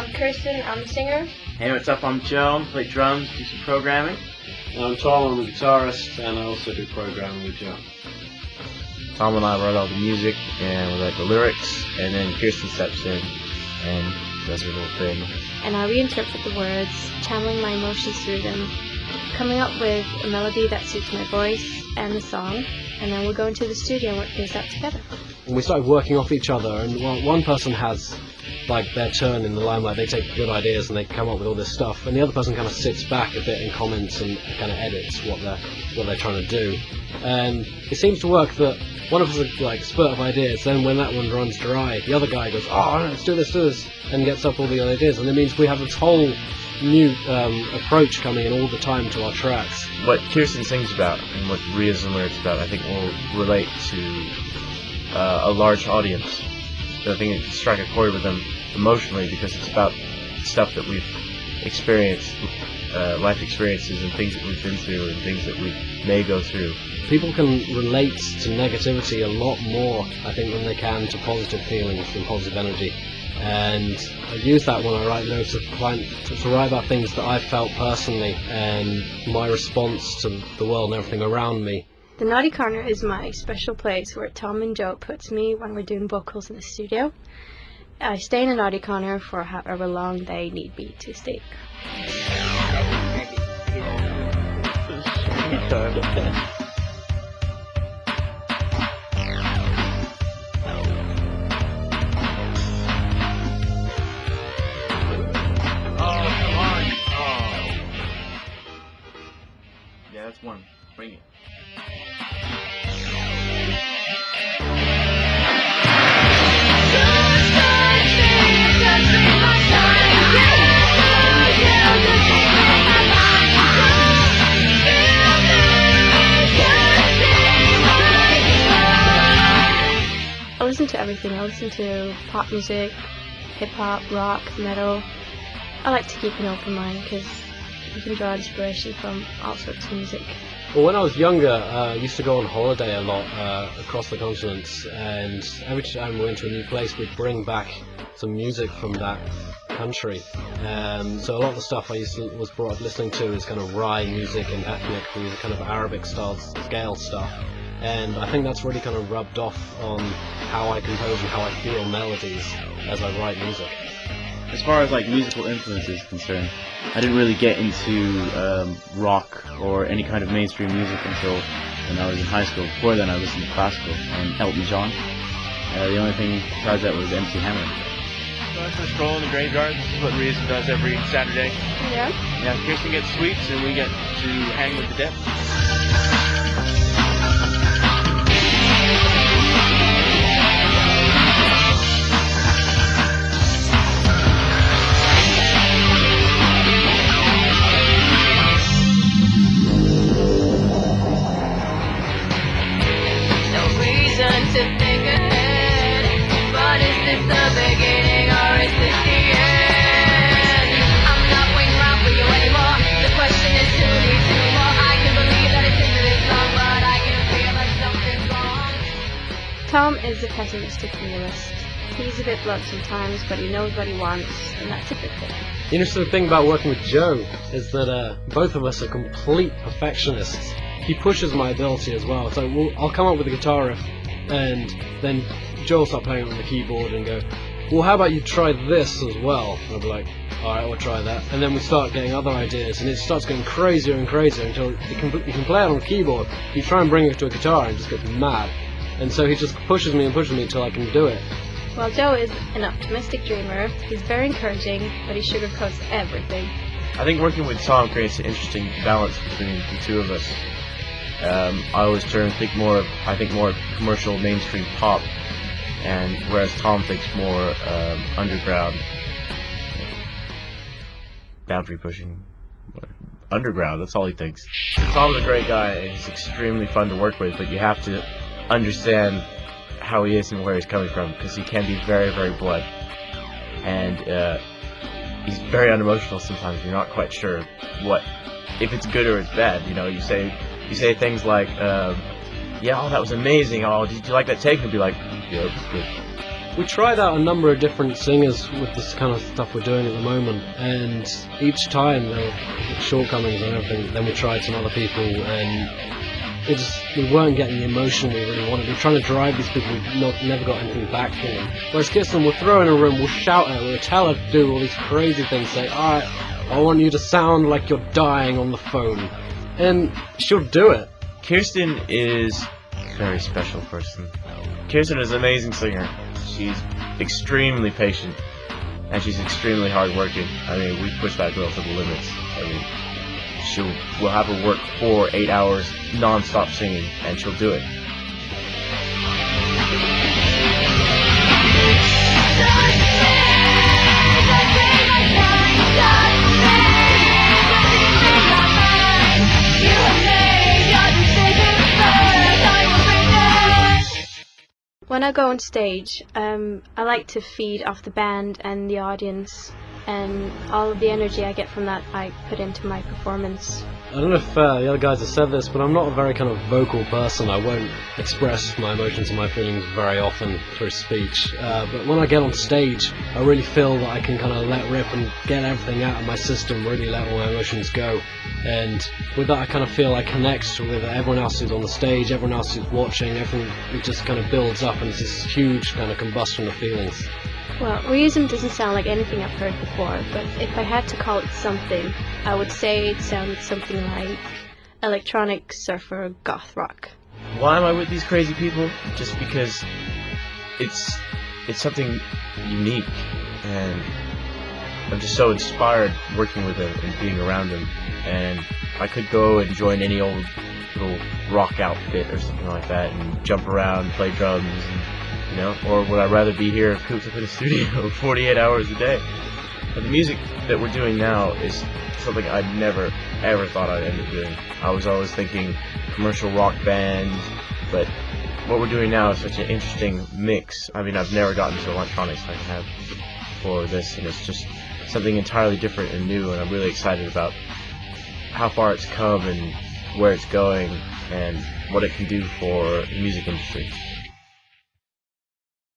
I'm Kirsten, I'm a singer. Hey, what's up? I'm Joe. Play drums, do some programming. I'm Tom, I'm a guitarist, and I also do programming with Joe. Tom and I write all the music, and we write the lyrics, and then Kirsten steps in and does her little thing. And I reinterpret the words, channeling my emotions through them, coming up with a melody that suits my voice and the song, and then we'll go into the studio and work things out together. And we started working off each other, and while one person has like their turn in the limelight, they take good ideas and they come up with all this stuff, and the other person kind of sits back a bit and comments and kind of edits what they're trying to do. And it seems to work that one of us is like spurt of ideas, then when that one runs dry, the other guy goes, oh, let's do this, and gets up all the other ideas, and it means we have this whole new approach coming in all the time to our tracks. What Kirsten sings about and what Reism lyrics about, I think will relate to a large audience. So I think it can strike a chord with them emotionally because it's about stuff that we've experienced, life experiences and things that we've been through and things that we may go through. People can relate to negativity a lot more, I think, than they can to positive feelings and positive energy. And I use that when I write lyrics to write about things that I've felt personally and my response to the world and everything around me. The Naughty Corner is my special place where Tom and Joe puts me when we're doing vocals in the studio. I stay in a Naughty Corner for however long they need me to stay. Yeah, that's one. Bring it. I listen to everything. I listen to pop music, hip-hop, rock, metal. I like to keep an open mind because you can draw inspiration from all sorts of music. Well, when I was younger, I used to go on holiday a lot across the continent, and every time we went to a new place, we'd bring back some music from that country. So a lot of the stuff I was brought up listening to is kind of Rai music and ethnic music, kind of Arabic style scale stuff. And I think that's really kind of rubbed off on how I compose and how I feel melodies as I write music. As far as like musical influence is concerned, I didn't really get into rock or any kind of mainstream music until when I was in high school. Before then I listened to classical and Elton John. The only thing besides that was MC Hammer. So I just stroll in the graveyard. This is what Reism does every Saturday. Yeah? Yeah, Kirsten gets sweets and we get to hang with the dead. To think ahead, but is this the beginning or is this the end? I'm not waiting around for you anymore. The question is who needs you more? I can believe that it's into this long, but I can feel like something's wrong. Tom is a pessimistic realist. He's a bit blunt sometimes, but he knows what he wants, and that's a good thing. The interesting thing about working with Joe is that both of us are complete perfectionists. He pushes my ability as well. So I'll come up with a guitar riff, and then Joe will start playing on the keyboard and go, well, how about you try this as well? And I'll be like, alright, we'll try that. And then we start getting other ideas, and it starts getting crazier and crazier until you can play it on the keyboard. You try and bring it to a guitar and it just gets mad. And so he just pushes me until I can do it. Well, Joe is an optimistic dreamer. He's very encouraging, but he sugarcoats everything. I think working with Tom creates an interesting balance between the two of us. I always think more commercial mainstream pop, and whereas Tom thinks more underground, boundary pushing, underground. That's all he thinks. Tom's a great guy, and he's extremely fun to work with, but you have to understand how he is and where he's coming from, because he can be very, very blunt, and he's very unemotional sometimes. You're not quite sure if it's good or it's bad. You know, you say things like, yeah, oh, that was amazing, oh, did you like that take? And be like, yeah, it was good. we tried out a number of different singers with this kind of stuff we're doing at the moment, and each time there were shortcomings and everything. Then we tried some other people, and we weren't getting the emotion we really wanted. We were trying to drive these people who never got anything back from them. Whereas Kirsten, we'll throw her in a room, we'll shout at her, we'll tell her to do all these crazy things, say, alright, I want you to sound like you're dying on the phone. And she'll do it. Kirsten is a very special person. Kirsten is an amazing singer. She's extremely patient, and she's extremely hardworking. I mean, we push that girl to the limits. I mean, we'll have her work 4-8 hours non-stop singing, and she'll do it. When I go on stage, I like to feed off the band and the audience, and all of the energy I get from that I put into my performance. I don't know if the other guys have said this, but I'm not a very kind of vocal person. I won't express my emotions and my feelings very often through speech. But when I get on stage, I really feel that I can kind of let rip and get everything out of my system, really let all my emotions go. And with that, I kind of feel I connect with everyone else who's on the stage, everyone else who's watching, everything. It just kind of builds up, and it's this huge kind of combustion of feelings. Well, Reism doesn't sound like anything I've heard before, but if I had to call it something, I would say it sounds something like electronic surfer goth rock. Why am I with these crazy people? Just because it's something unique, and I'm just so inspired working with them and being around them. And I could go and join any old little rock outfit or something like that and jump around, play drums, and, or would I rather be here cooped up in a studio 48 hours a day? But the music that we're doing now is something I never ever thought I'd end up doing. I was always thinking commercial rock bands, but what we're doing now is such an interesting mix. I mean, I've never gotten to electronics like I have for this, and it's just something entirely different and new, and I'm really excited about how far it's come and where it's going and what it can do for the music industry.